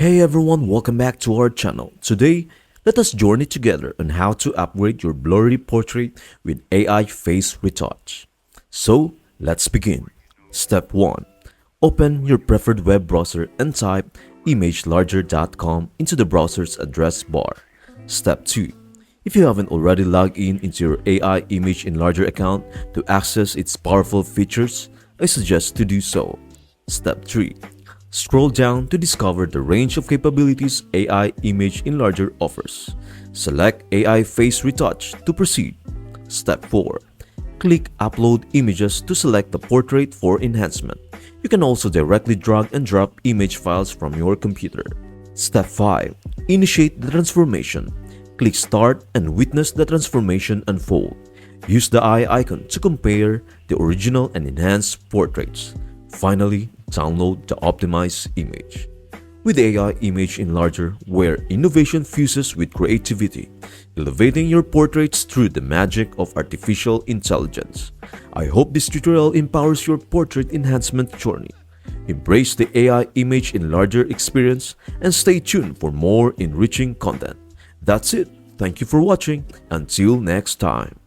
Hey everyone, welcome back to our channel. Today, let us journey together on how to upgrade your blurry portrait with AI Face Retouch. So, let's begin. Step 1. Open your preferred web browser and type imglarger.com into the browser's address bar. Step 2. If you haven't already logged in into your AI ImgLarger account to access its powerful features, I suggest to do so. Step 3. Scroll down to discover the range of capabilities AI ImgLarger offers. Select AI Face Retouch to proceed. Step 4. Click Upload Images to select the portrait for enhancement. You can also directly drag and drop image files from your computer. Step 5. Initiate the transformation. Click Start and witness the transformation unfold. Use the eye icon to compare the original and enhanced portraits. Finally, download the optimized image. With AI ImgLarger, where innovation fuses with creativity, elevating your portraits through the magic of artificial intelligence. I hope this tutorial empowers your portrait enhancement journey. Embrace the AI ImgLarger experience and stay tuned for more enriching content. That's it. Thank you for watching. Until next time.